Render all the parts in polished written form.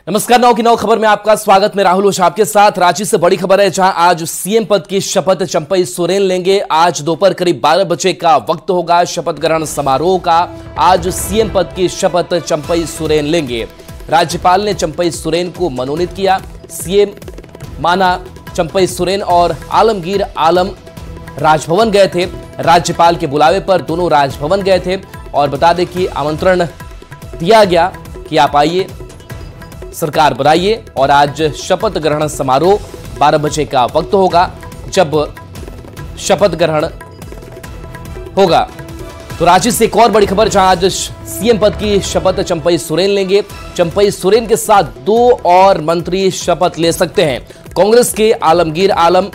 नमस्कार। 9 की 9 खबर में आपका स्वागत। मैं राहुल ओझा आपके साथ। रांची से बड़ी खबर है, जहां आज सीएम पद की शपथ चंपई सोरेन लेंगे। आज दोपहर करीब 12 बजे का वक्त होगा शपथ ग्रहण समारोह का। आज सीएम पद की शपथ चंपई सोरेन लेंगे। राज्यपाल ने चंपई सोरेन को मनोनीत किया। सीएम माना चंपई सोरेन और आलमगीर आलम राजभवन गए थे। राज्यपाल के बुलावे पर दोनों राजभवन गए थे और बता दें कि आमंत्रण दिया गया कि आप आइए, सरकार बनाइए। और आज शपथ ग्रहण समारोह 12 बजे का वक्त होगा जब शपथ ग्रहण होगा। तो रांची से एक और बड़ी खबर, जहां आज सीएम पद की शपथ चंपई सोरेन लेंगे। चंपई सोरेन के साथ 2 और मंत्री शपथ ले सकते हैं। कांग्रेस के आलमगीर आलम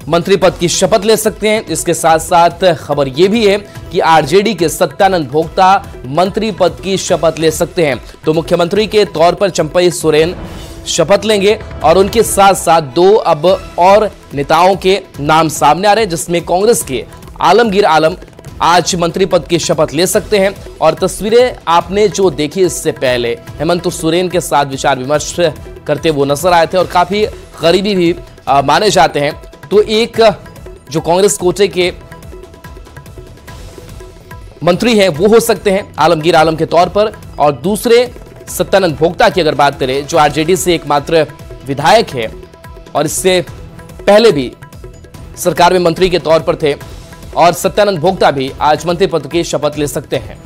मंत्री पद की शपथ ले सकते हैं। इसके साथ साथ खबर यह भी है कि आरजेडी के सत्यानंद भोक्ता मंत्री पद की शपथ ले सकते हैं। तो मुख्यमंत्री के तौर पर चंपई सोरेन शपथ लेंगे और उनके साथ साथ 2 अब और नेताओं के नाम सामने आ रहे हैं, जिसमें कांग्रेस के आलमगीर आलम आज मंत्री पद की शपथ ले सकते हैं। और तस्वीरें आपने जो देखी, इससे पहले हेमंत सोरेन के साथ विचार विमर्श करते वो नजर आए थे और काफी करीबी भी माने जाते हैं। तो एक जो कांग्रेस कोटे के मंत्री हैं वो हो सकते हैं आलमगीर आलम के तौर पर, और दूसरे सत्यानंद भोक्ता की अगर बात करें, जो आरजेडी से एकमात्र विधायक है और इससे पहले भी सरकार में मंत्री के तौर पर थे, और सत्यानंद भोक्ता भी आज मंत्री पद की शपथ ले सकते हैं।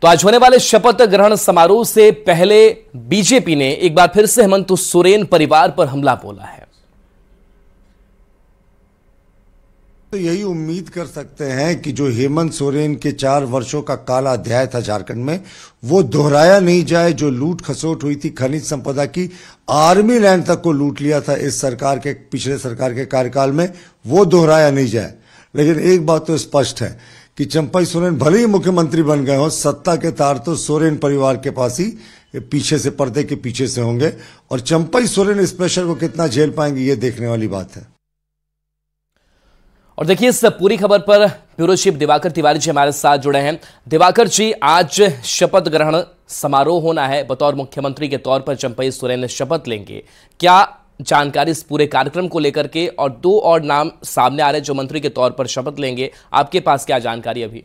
तो आज होने वाले शपथ ग्रहण समारोह से पहले बीजेपी ने एक बार फिर से हेमंत सोरेन परिवार पर हमला बोला है। तो यही उम्मीद कर सकते हैं कि जो हेमंत सोरेन के 4 वर्षों का काला अध्याय था झारखंड में, वो दोहराया नहीं जाए। जो लूट खसोट हुई थी खनिज संपदा की, आर्मी लैंड तक को लूट लिया था इस सरकार के, पिछले सरकार के कार्यकाल में, वो दोहराया नहीं जाए। लेकिन एक बात तो स्पष्ट है कि चंपई सोरेन भले ही मुख्यमंत्री बन गए हो, सत्ता के तार तो सोरेन परिवार के पास ही पीछे से, पर्दे के पीछे से होंगे। और चंपई सोरेन इस प्रेशर को कितना झेल पाएंगे, ये देखने वाली बात है। और देखिए, इस पूरी खबर पर ब्यूरो चीफ दिवाकर तिवारी जी हमारे साथ जुड़े हैं। दिवाकर जी, आज शपथ ग्रहण समारोह होना है, बतौर मुख्यमंत्री के तौर पर चंपई सोरेन शपथ लेंगे। क्या जानकारी इस पूरे कार्यक्रम को लेकर के, और 2 और नाम सामने आ रहे हैं जो मंत्री के तौर पर शपथ लेंगे, आपके पास क्या जानकारी अभी?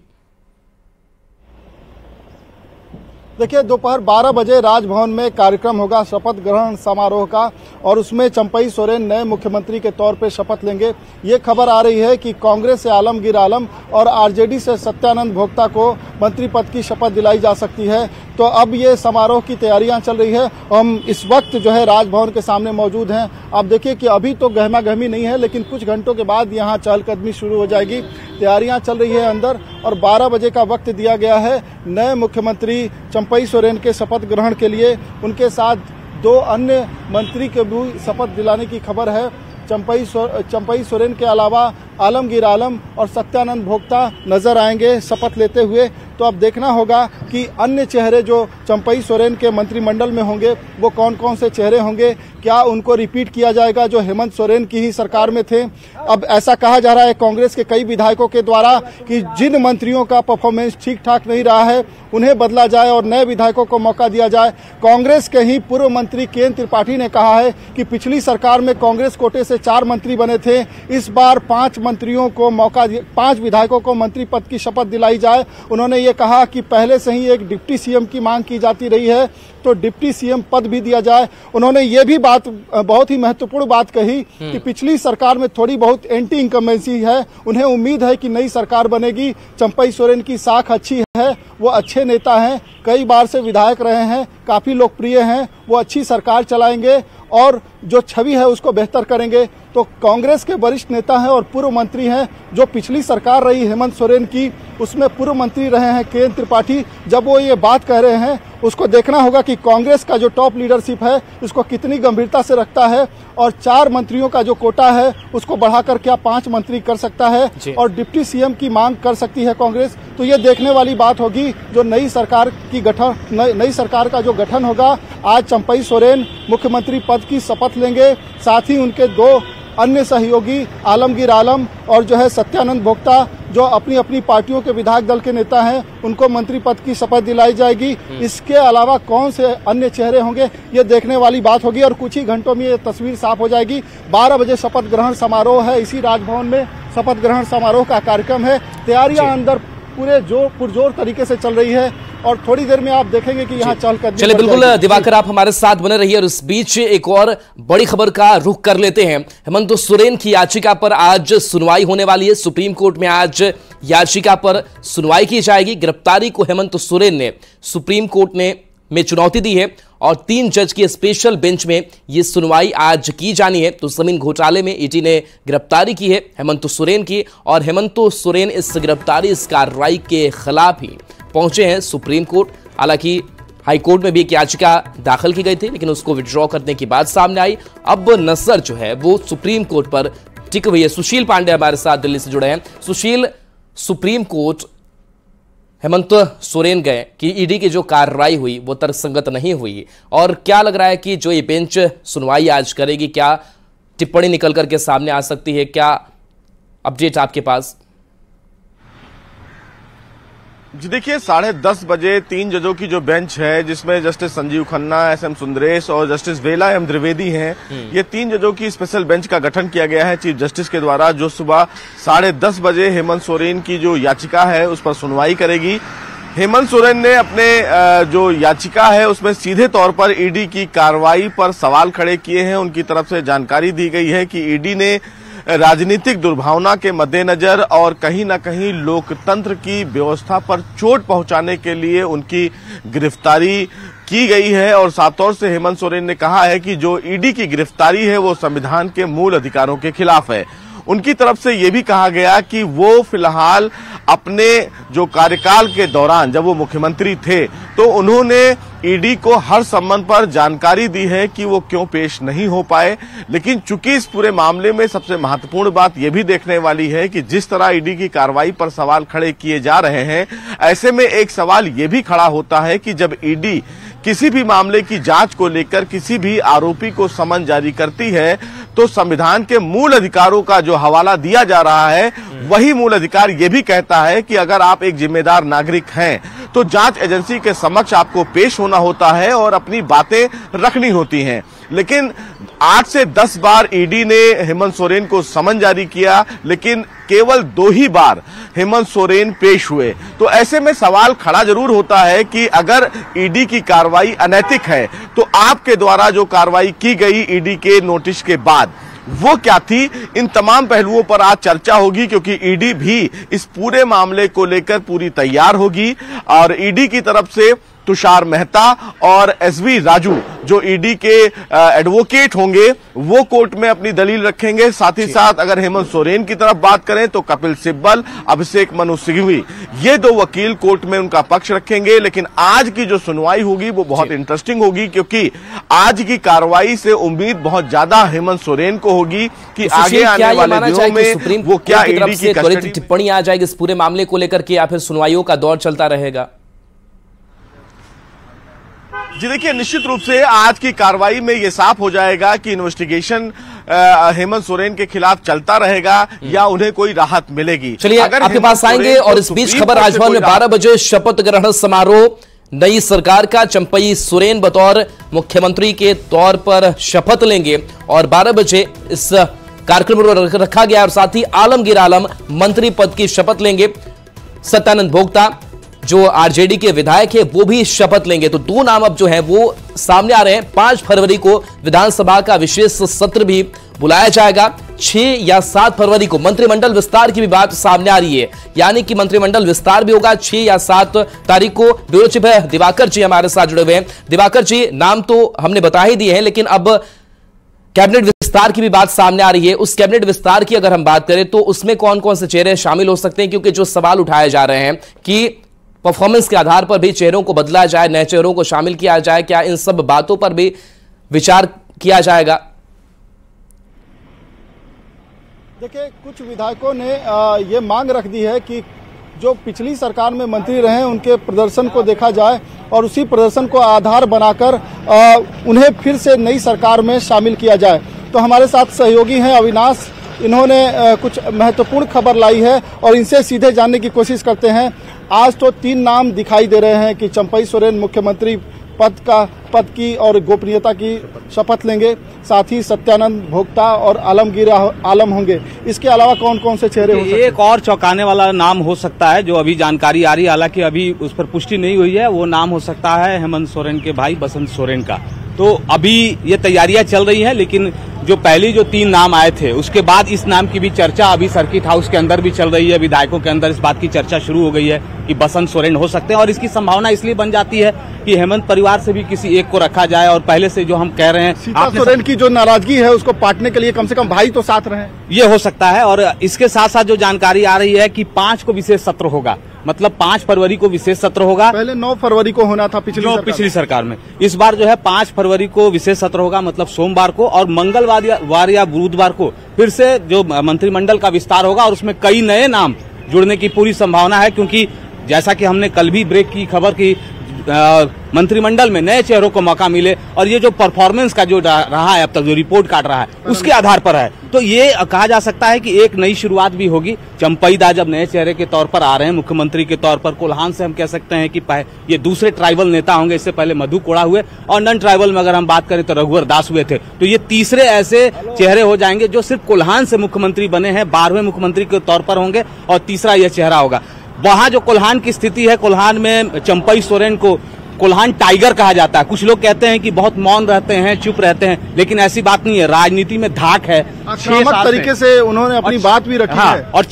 देखिए, दोपहर 12 बजे राजभवन में कार्यक्रम होगा शपथ ग्रहण समारोह का, और उसमें चंपई सोरेन नए मुख्यमंत्री के तौर पर शपथ लेंगे। ये खबर आ रही है कि कांग्रेस से आलमगीर आलम और आरजेडी से सत्यानंद भोक्ता को मंत्री पद की शपथ दिलाई जा सकती है। तो अब ये समारोह की तैयारियां चल रही है। हम इस वक्त जो है राजभवन के सामने मौजूद हैं। आप देखिए कि अभी तो गहमा गहमी नहीं है, लेकिन कुछ घंटों के बाद यहाँ चहलकदमी शुरू हो जाएगी। तैयारियां चल रही है अंदर, और 12 बजे का वक्त दिया गया है नए मुख्यमंत्री चंपई सोरेन के शपथ ग्रहण के लिए। उनके साथ 2 अन्य मंत्री के भी शपथ दिलाने की खबर है। चंपई सोरेन के अलावा आलमगीर आलम और सत्यानंद भोक्ता नजर आएंगे शपथ लेते हुए। तो अब देखना होगा कि अन्य चेहरे जो चंपई सोरेन के मंत्रिमंडल में होंगे वो कौन कौन से चेहरे होंगे। क्या उनको रिपीट किया जाएगा जो हेमंत सोरेन की ही सरकार में थे? अब ऐसा कहा जा रहा है कांग्रेस के कई विधायकों के द्वारा कि जिन मंत्रियों का परफॉर्मेंस ठीक ठाक नहीं रहा है उन्हें बदला जाए और नए विधायकों को मौका दिया जाए। कांग्रेस के ही पूर्व मंत्री केएन त्रिपाठी ने कहा है कि पिछली सरकार में कांग्रेस कोटे से 4 मंत्री बने थे, इस बार 5 मंत्रियों को मौका, 5 विधायकों को मंत्री पद की शपथ दिलाई जाए। उन्होंने ये कहा कि पहले से ही एक डिप्टी सीएम की मांग की जाती रही है, तो डिप्टी सीएम पद भी दिया जाए। उन्होंने ये भी बात, बहुत ही महत्वपूर्ण बात कही कि पिछली सरकार में थोड़ी बहुत एंटी इनकम्बेंसी है, उन्हें उम्मीद है कि नई सरकार बनेगी। चंपई सोरेन की साख अच्छी है, वो अच्छे नेता हैं, कई बार से विधायक रहे हैं, काफी लोकप्रिय हैं, वो अच्छी सरकार चलाएंगे और जो छवि है उसको बेहतर करेंगे। तो कांग्रेस के वरिष्ठ नेता हैं और पूर्व मंत्री हैं। जो पिछली सरकार रही हेमंत सोरेन की, उसमें पूर्व मंत्री रहे हैं केएन त्रिपाठी। जब वो ये बात कह रहे हैं, उसको देखना होगा कि कांग्रेस का जो टॉप लीडरशिप है इसको कितनी गंभीरता से रखता है, और 4 मंत्रियों का जो कोटा है उसको बढ़ाकर क्या 5 मंत्री कर सकता है, और डिप्टी सीएम की मांग कर सकती है कांग्रेस। तो ये देखने वाली बात होगी जो नई सरकार का जो गठन होगा। आज चंपई सोरेन मुख्यमंत्री पद की शपथ लेंगे, साथ ही उनके 2 अन्य सहयोगी आलमगीर आलम और जो है सत्यानंद भोक्ता जो अपनी अपनी पार्टियों के विधायक दल के नेता हैं उनको मंत्री पद की शपथ दिलाई जाएगी। इसके अलावा कौन से अन्य चेहरे होंगे ये देखने वाली बात होगी और कुछ ही घंटों में ये तस्वीर साफ हो जाएगी। 12 बजे शपथ ग्रहण समारोह है, इसी राजभवन में शपथ ग्रहण समारोह का कार्यक्रम है। तैयारियां अंदर पूरे पुरजोर तरीके से चल रही है और थोड़ी देर में आप देखेंगे कि यहाँ चलकर चलिए बिल्कुल दिवाकर आप हमारे साथ बने रहिए और इस बीच एक और बड़ी खबर का रुख कर लेते हैं। हेमंत सोरेन की याचिका पर आज सुनवाई होने वाली है। सुप्रीम कोर्ट में आज याचिका पर सुनवाई की जाएगी। गिरफ्तारी को हेमंत सोरेन ने सुप्रीम कोर्ट में चुनौती दी है और 3 जज की स्पेशल बेंच में यह सुनवाई आज की जानी है। तो जमीन घोटाले में ईडी ने गिरफ्तारी की है हेमंत सोरेन की और हेमंत सोरेन इस गिरफ्तारी इस कार्रवाई के खिलाफ ही पहुंचे हैं सुप्रीम कोर्ट। हालांकि हाई कोर्ट में भी एक याचिका दाखिल की गई थी लेकिन उसको विड्रॉ करने की बात सामने आई। अब नजर जो है वो सुप्रीम कोर्ट पर टिक हुई है। सुशील पांडे हमारे साथ दिल्ली से जुड़े हैं। सुशील, सुप्रीम कोर्ट हेमंत सोरेन गए कि ईडी की जो कार्रवाई हुई वो तर्कसंगत नहीं हुई और क्या लग रहा है कि जो ये बेंच सुनवाई आज करेगी क्या टिप्पणी निकल करके सामने आ सकती है? क्या अपडेट आपके पास? जी देखिए 10:30 बजे 3 जजों की जो बेंच है जिसमें जस्टिस संजीव खन्ना, एसएम सुंदरेश और जस्टिस वेला एम द्विवेदी हैं, ये 3 जजों की स्पेशल बेंच का गठन किया गया है चीफ जस्टिस के द्वारा, जो सुबह 10:30 बजे हेमंत सोरेन की जो याचिका है उस पर सुनवाई करेगी। हेमंत सोरेन ने अपने जो याचिका है उसमें सीधे तौर पर ईडी की कार्रवाई पर सवाल खड़े किए हैं। उनकी तरफ से जानकारी दी गई है कि ईडी ने राजनीतिक दुर्भावना के मद्देनजर और कहीं न कहीं लोकतंत्र की व्यवस्था पर चोट पहुंचाने के लिए उनकी गिरफ्तारी की गई है और साफ तौर से हेमंत सोरेन ने कहा है कि जो ईडी की गिरफ्तारी है वो संविधान के मूल अधिकारों के खिलाफ है। उनकी तरफ से ये भी कहा गया कि वो फिलहाल अपने जो कार्यकाल के दौरान जब वो मुख्यमंत्री थे तो उन्होंने ईडी को हर संबंध पर जानकारी दी है कि वो क्यों पेश नहीं हो पाए। लेकिन चूंकि इस पूरे मामले में सबसे महत्वपूर्ण बात यह भी देखने वाली है कि जिस तरह ईडी की कार्रवाई पर सवाल खड़े किए जा रहे हैं, ऐसे में एक सवाल ये भी खड़ा होता है कि जब ईडी किसी भी मामले की जांच को लेकर किसी भी आरोपी को समन जारी करती है तो संविधान के मूल अधिकारों का जो हवाला दिया जा रहा है वही मूल अधिकार ये भी कहता है कि अगर आप एक जिम्मेदार नागरिक हैं तो जांच एजेंसी के समक्ष आपको पेश होना होता है और अपनी बातें रखनी होती हैं। लेकिन 8 से 10 बार ईडी ने हेमंत सोरेन को समन जारी किया लेकिन केवल 2 ही बार हेमंत सोरेन पेश हुए। तो ऐसे में सवाल खड़ा जरूर होता है कि अगर ईडी की कार्रवाई अनैतिक है तो आपके द्वारा जो कार्रवाई की गई ईडी के नोटिस के बाद वो क्या थी। इन तमाम पहलुओं पर आज चर्चा होगी क्योंकि ईडी भी इस पूरे मामले को लेकर पूरी तैयार होगी और ईडी की तरफ से तुषार मेहता और एसवी राजू जो ईडी के एडवोकेट होंगे वो कोर्ट में अपनी दलील रखेंगे। साथ ही साथ अगर हेमंत सोरेन की तरफ बात करें तो कपिल सिब्बल, अभिषेक मनु सिंघवी, ये 2 वकील कोर्ट में उनका पक्ष रखेंगे। लेकिन आज की जो सुनवाई होगी वो बहुत इंटरेस्टिंग होगी क्योंकि आज की कार्रवाई से उम्मीद बहुत ज्यादा हेमंत सोरेन को होगी कि आगे आने वाले दिनों में वो क्या ईडी की कस्टडी टिप्पणी आ जाएगी इस पूरे मामले को लेकर के या फिर सुनवाइयों का दौर चलता रहेगा? जी देखिए निश्चित रूप से आज की कार्रवाई में ये साफ हो जाएगा कि इन्वेस्टिगेशन हेमंत सोरेन के खिलाफ चलता रहेगा या उन्हें कोई राहत मिलेगी। चलिए आपके पास आएंगे और इस बीच खबर राजभवन में 12 बजे शपथ ग्रहण समारोह, नई सरकार का चंपई सोरेन बतौर मुख्यमंत्री के तौर पर शपथ लेंगे और 12 बजे इस कार्यक्रम को रखा गया और साथ ही आलमगीर आलम मंत्री पद की शपथ लेंगे। सत्यानंद भोक्ता जो आरजेडी के विधायक है वो भी शपथ लेंगे। तो 2 नाम अब जो है वो सामने आ रहे हैं। 5 फरवरी को विधानसभा का विशेष सत्र भी बुलाया जाएगा। 6 या 7 फरवरी को मंत्रिमंडल विस्तार की भी बात सामने आ रही है, यानी कि मंत्रिमंडल विस्तार भी होगा 6 या 7 तारीख को। ब्यूरो चीफ दिवाकर जी हमारे साथ जुड़े हुए हैं। दिवाकर जी, नाम तो हमने बता ही दिए हैं लेकिन अब कैबिनेट विस्तार की भी बात सामने आ रही है। उस कैबिनेट विस्तार की अगर हम बात करें तो उसमें कौन कौन से चेहरे शामिल हो सकते हैं? क्योंकि जो सवाल उठाए जा रहे हैं कि परफॉर्मेंस के आधार पर भी चेहरों को बदला जाए, नए चेहरों को शामिल किया जाए, क्या इन सब बातों पर भी विचार किया जाएगा? देखिए कुछ विधायकों ने ये मांग रख दी है कि जो पिछली सरकार में मंत्री रहे उनके प्रदर्शन को देखा जाए और उसी प्रदर्शन को आधार बनाकर उन्हें फिर से नई सरकार में शामिल किया जाए। तो हमारे साथ सहयोगी हैं अविनाश, इन्होंने कुछ महत्वपूर्ण खबर लाई है और इनसे सीधे जानने की कोशिश करते हैं। आज तो 3 नाम दिखाई दे रहे हैं कि चंपई सोरेन मुख्यमंत्री पद की और गोपनीयता की शपथ लेंगे, साथ ही सत्यानंद भोक्ता और आलमगीर आलम होंगे। इसके अलावा कौन कौन से चेहरे हो सकते हैं? एक और चौंकाने वाला नाम हो सकता है, जो अभी जानकारी आ रही है, हालांकि अभी उस पर पुष्टि नहीं हुई है। वो नाम हो सकता है हेमंत सोरेन के भाई बसंत सोरेन का। तो अभी ये तैयारियां चल रही हैं, लेकिन जो पहली जो 3 नाम आए थे उसके बाद इस नाम की भी चर्चा अभी सर्किट हाउस के अंदर भी चल रही है। विधायकों के अंदर इस बात की चर्चा शुरू हो गई है कि बसंत सोरेन हो सकते हैं, और इसकी संभावना इसलिए बन जाती है कि हेमंत परिवार से भी किसी एक को रखा जाए। और पहले से जो हम कह रहे हैं, सीता सोरेन की जो नाराजगी है उसको पाटने के लिए कम से कम भाई तो साथ रहे, ये हो सकता है। और इसके साथ साथ जो जानकारी आ रही है कि 5 को विशेष सत्र होगा, मतलब 5 फरवरी को विशेष सत्र होगा। पहले 9 फरवरी को होना था पिछली सरकार में। इस बार जो है 5 फरवरी को विशेष सत्र होगा, मतलब सोमवार को, और मंगलवार या बुधवार को फिर से जो मंत्रिमंडल का विस्तार होगा और उसमें कई नए नाम जुड़ने की पूरी संभावना है। क्योंकि जैसा कि हमने कल भी ब्रेक की खबर की, मंत्रिमंडल में नए चेहरों को मौका मिले, और ये जो परफॉर्मेंस का जो रहा है अब तक, जो रिपोर्ट कार्ड रहा है, उसके आधार पर है। तो ये कहा जा सकता है कि एक नई शुरुआत भी होगी। चंपई दा जब नए चेहरे के तौर पर आ रहे हैं मुख्यमंत्री के तौर पर, कोल्हान से हम कह सकते हैं कि ये दूसरे ट्राइबल नेता होंगे। इससे पहले मधु कोड़ा हुए, और नॉन ट्राइबल में अगर हम बात करें तो रघुवर दास हुए थे। तो ये तीसरे ऐसे चेहरे हो जाएंगे जो सिर्फ कोल्हान से मुख्यमंत्री बने हैं, 12वें मुख्यमंत्री के तौर पर होंगे, और तीसरा यह चेहरा होगा। वहां जो कोल्हान की स्थिति है, कोल्हान में चंपई सोरेन को कोल्हान टाइगर कहा जाता है। कुछ लोग कहते हैं कि बहुत मौन रहते हैं, चुप रहते हैं, लेकिन ऐसी बात नहीं है। राजनीति में धाक है, आक्रामक तरीके से उन्होंने अपनी बात भी रखी है। और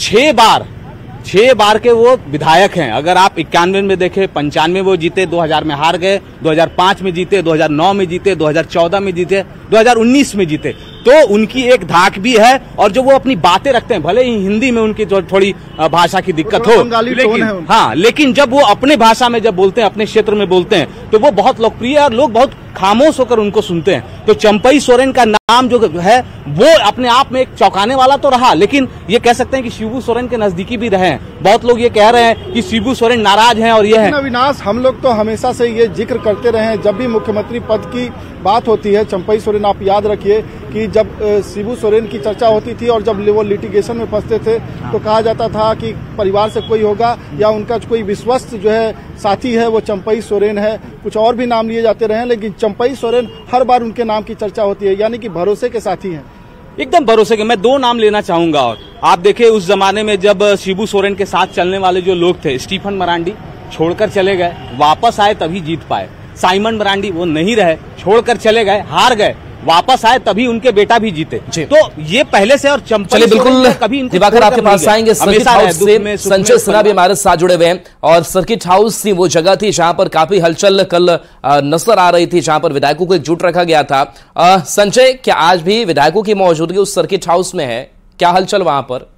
6 बार के वो विधायक हैं। अगर आप 91 में देखें, 95 वो जीते, 2000 में हार गए, 2005 में जीते, 2009 में जीते, 2014 में जीते, 2019 में जीते। तो उनकी एक धाक भी है, और जो वो अपनी बातें रखते हैं, भले ही हिंदी में उनकी जो थोड़ी भाषा की दिक्कत हो, लेकिन लेकिन जब वो अपने भाषा में जब बोलते हैं, अपने क्षेत्र में बोलते हैं, तो वो बहुत लोकप्रिय है और लोग बहुत खामोश होकर उनको सुनते हैं। तो चंपई सोरेन का नाम जो है वो अपने आप में एक चौंकाने वाला तो रहा, लेकिन ये कह सकते हैं कि शिबू सोरेन के नजदीकी भी रहे हैं। बहुत लोग ये कह रहे हैं कि शिबू सोरेन नाराज हैं, और ये है अविनाश, हम लोग तो हमेशा से ये जिक्र करते रहे हैं, जब भी मुख्यमंत्री पद की बात होती है, चंपई सोरेन, आप याद रखिए कि जब शिबू सोरेन की चर्चा होती थी और जब वो लिटिगेशन में फंसते थे, तो कहा जाता था कि परिवार से कोई होगा या उनका कोई विश्वस्त जो है साथी है वो चंपई सोरेन है। कुछ और भी नाम लिए जाते रहे, लेकिन चंपई सोरेन हर बार उनके नाम की चर्चा होती है, यानी कि भरोसे के साथी हैं। एकदम भरोसे के। मैं 2 नाम लेना चाहूंगा। और आप देखिए, उस जमाने में जब शिबू सोरेन के साथ चलने वाले जो लोग थे, स्टीफन मरांडी छोड़कर चले गए, वापस आए तभी जीत पाए। साइमन मरांडी वो नहीं रहे, छोड़कर चले गए, हार गए, वापस आए तभी उनके बेटा भी जीते। तो ये पहले से। और चलिए बिल्कुल दिवाकर आपके पास आएंगे। सर्किट हाउस से संजय सिन्हा भी हमारे साथ जुड़े हुए हैं, और सर्किट हाउस वो जगह थी जहां पर काफी हलचल कल नजर आ रही थी, जहां पर विधायकों को एकजुट रखा गया था। संजय, क्या आज भी विधायकों की मौजूदगी उस सर्किट हाउस में है? क्या हलचल वहां पर?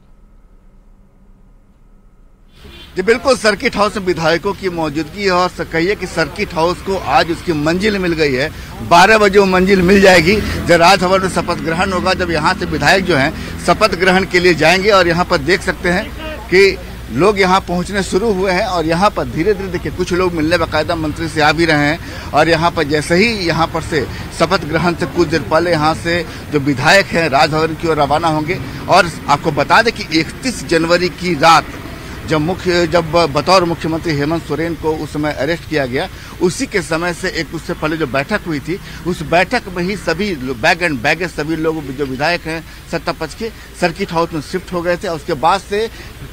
जी बिल्कुल, सर्किट हाउस में विधायकों की मौजूदगी है, और कहिए कि सर्किट हाउस को आज उसकी मंजिल मिल गई है। 12 बजे वो मंजिल मिल जाएगी, जब राजभवन में शपथ ग्रहण होगा, जब यहाँ से विधायक जो हैं शपथ ग्रहण के लिए जाएंगे। और यहाँ पर देख सकते हैं कि लोग यहाँ पहुँचने शुरू हुए हैं, और यहाँ पर धीरे धीरे देखिए कुछ लोग मिलने बाकायदा मंत्री से आ भी रहे हैं। और यहाँ पर जैसे ही यहाँ पर से शपथ ग्रहण से कुछ देर पहले यहाँ से जो विधायक हैं राजभवन की ओर रवाना होंगे। और आपको बता दें कि 31 जनवरी की रात जब बतौर मुख्यमंत्री हेमंत सोरेन को उस समय अरेस्ट किया गया, उसी के समय से एक उससे पहले जो बैठक हुई थी, उस बैठक में ही सभी बैग एंड बैगेज सभी लोग जो विधायक हैं सत्ता पक्ष के सर्किट हाउस में शिफ्ट हो गए थे। और उसके बाद से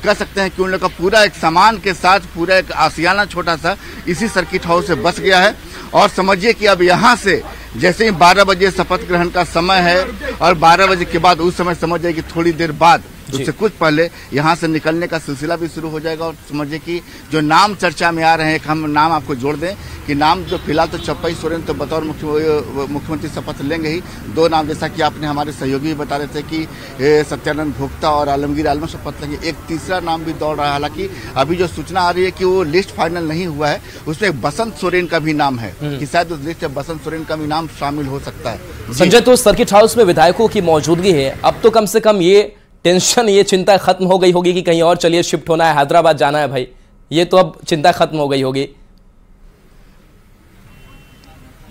कह सकते हैं कि उन लोग का पूरा एक सामान के साथ पूरा एक आशियाना छोटा सा इसी सर्किट हाउस से बस गया है। और समझिए कि अब यहाँ से जैसे ही 12 बजे शपथ ग्रहण का समय है, और 12 बजे के बाद उस समय समझ जाए कि थोड़ी देर बाद उससे कुछ पहले यहाँ से निकलने का सिलसिला भी शुरू हो जाएगा। और समझिए कि जो नाम चर्चा में आ रहे हैं, हम नाम आपको जोड़ दें कि नाम जो फिलहाल तो चंपई सोरेन तो बतौर मुख्यमंत्री शपथ लेंगे ही। 2 नाम जैसा कि आपने हमारे सहयोगी भी बता रहे थे कि सत्यानंद भोक्ता और आलमगीर आलम शपथ लेंगे। एक तीसरा नाम भी दौड़ रहा है, हालांकि अभी जो सूचना आ रही है कि वो लिस्ट फाइनल नहीं हुआ है, उसमें बसंत सोरेन का भी नाम है कि शायद उस लिस्ट में बसंत सोरेन का भी नाम शामिल हो सकता है। संजय, तो सर्किट हाउस में विधायकों की मौजूदगी है, अब तो कम से कम ये टेंशन, ये चिंता खत्म हो गई होगी कि कहीं और चलिए शिफ्ट होना है, हैदराबाद जाना है भाई, ये तो अब चिंता खत्म हो गई होगी।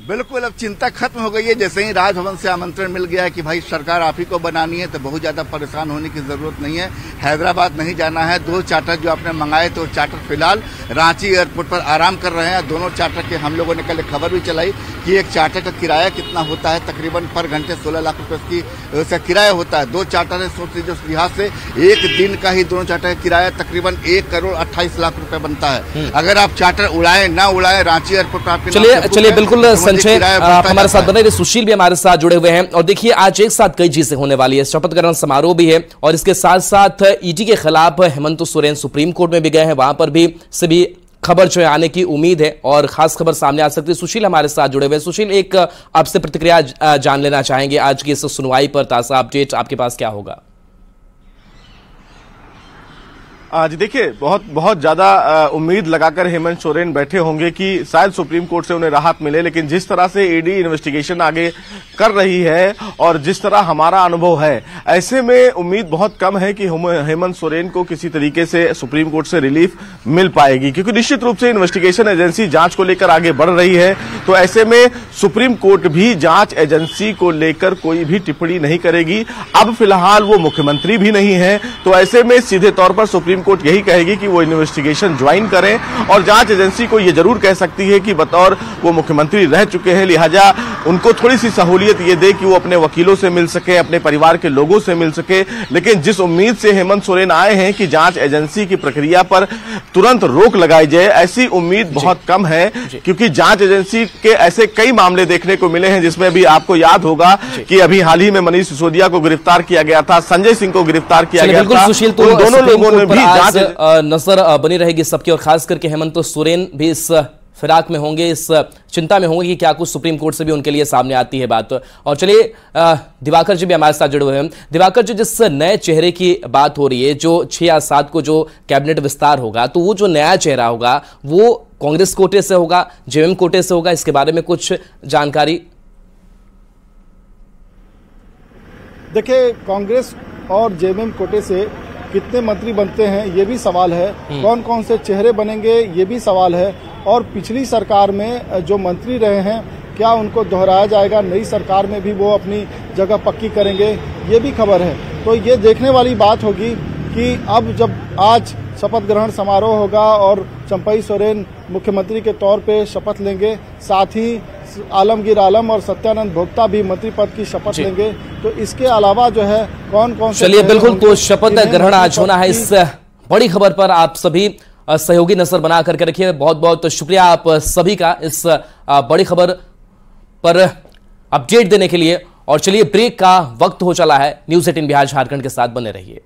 बिल्कुल अब चिंता खत्म हो गई है। जैसे ही राजभवन से आमंत्रण मिल गया है कि भाई सरकार आप ही को बनानी है, तो बहुत ज्यादा परेशान होने की जरूरत नहीं है। हैदराबाद नहीं जाना है। 2 चार्टर जो आपने मंगाए तो चार्टर फिलहाल रांची एयरपोर्ट पर आराम कर रहे हैं। दोनों चार्टर के हम लोगों ने कल खबर भी चलाई कि एक चार्टर का किराया कितना होता है, तकरीबन पर घंटे 16 लाख रुपए की किराया होता है। 2 चार्टर है, सोच लीजिए उस लिहाज से एक दिन का ही दोनों चार्टर का किराया तकरीबन 1 करोड़ 28 लाख रुपए बनता है। अगर आप चार्टर उड़ाए ना उड़ाए, रांची एयरपोर्ट पर चलिए बिल्कुल संजय आप हमारे साथ बने रहे। सुशील भी हमारे साथ जुड़े हुए हैं। और देखिए आज एक साथ कई चीजें होने वाली है। शपथ ग्रहण समारोह भी है और इसके साथ साथ ईडी के खिलाफ हेमंत सोरेन सुप्रीम कोर्ट में भी गए हैं, वहां पर भी सभी खबर जो है आने की उम्मीद है और खास खबर सामने आ सकती है। सुशील हमारे साथ जुड़े हुए। सुशील, एक आपसे प्रतिक्रिया जान लेना चाहेंगे आज की इस सुनवाई पर, ताजा अपडेट आपके पास क्या होगा? जी देखिए, बहुत ज्यादा उम्मीद लगाकर हेमंत सोरेन बैठे होंगे कि शायद सुप्रीम कोर्ट से उन्हें राहत मिले, लेकिन जिस तरह से ईडी इन्वेस्टिगेशन आगे कर रही है और जिस तरह हमारा अनुभव है, ऐसे में उम्मीद बहुत कम है कि हेमंत सोरेन को किसी तरीके से सुप्रीम कोर्ट से रिलीफ मिल पाएगी, क्योंकि निश्चित रूप से इन्वेस्टिगेशन एजेंसी जांच को लेकर आगे बढ़ रही है। तो ऐसे में सुप्रीम कोर्ट भी जांच एजेंसी को लेकर कोई भी टिप्पणी नहीं करेगी। अब फिलहाल वो मुख्यमंत्री भी नहीं है, तो ऐसे में सीधे तौर पर सुप्रीम कोर्ट यही कहेगी कि वो इन्वेस्टिगेशन ज्वाइन करें और जांच एजेंसी को ये जरूर कह सकती है कि बतौर वो मुख्यमंत्री रह चुके हैं, लिहाजा उनको थोड़ी सी सहूलियत ये दे कि वो अपने वकीलों से मिल सके, अपने परिवार के लोगों से मिल सके। लेकिन जिस उम्मीद से हेमंत सोरेन आए हैं कि जांच एजेंसी की प्रक्रिया पर तुरंत रोक लगाई जाए, ऐसी उम्मीद बहुत कम है, क्योंकि जांच एजेंसी के ऐसे कई मामले देखने को मिले हैं जिसमें भी आपको याद होगा कि अभी हाल ही में मनीष सिसोदिया को गिरफ्तार किया गया था, संजय सिंह को गिरफ्तार किया गया था। सुशील, तो दोनों लोगों ने भी नजर बनी रहेगी सबकी और खास करके हेमंत सोरेन भी इस फिराक में होंगे, इस चिंता में होंगे कि क्या कुछ सुप्रीम कोर्ट से भी उनके लिए सामने आती है बात। और चलिए दिवाकर जी भी हमारे साथ जुड़े हुए हैं। दिवाकर जी, जिस नए चेहरे की बात हो रही है, जो 6 या 7 को जो कैबिनेट विस्तार होगा, तो वो जो नया चेहरा होगा वो कांग्रेस कोटे से होगा, जेएमएम कोटे से होगा, इसके बारे में कुछ जानकारी? देखिए, कांग्रेस और जेएमएम कोटे से कितने मंत्री बनते हैं ये भी सवाल है, कौन कौन से चेहरे बनेंगे ये भी सवाल है, और पिछली सरकार में जो मंत्री रहे हैं क्या उनको दोहराया जाएगा, नई सरकार में भी वो अपनी जगह पक्की करेंगे, ये भी खबर है। तो ये देखने वाली बात होगी कि अब जब आज शपथ ग्रहण समारोह होगा और चंपई सोरेन मुख्यमंत्री के तौर पे शपथ लेंगे, साथ ही आलमगीर आलम और सत्यानंद भोक्ता भी मंत्री पद की शपथ लेंगे, तो इसके अलावा जो है कौन कौन से, चलिए बिल्कुल, तो शपथ ग्रहण आज होना है। इस बड़ी खबर पर आप सभी सहयोगी नजर बना करके रखिए। बहुत बहुत शुक्रिया आप सभी का इस बड़ी खबर पर अपडेट देने के लिए। और चलिए ब्रेक का वक्त हो चला है। न्यूज़ 18 बिहार झारखंड के साथ बने रहिए।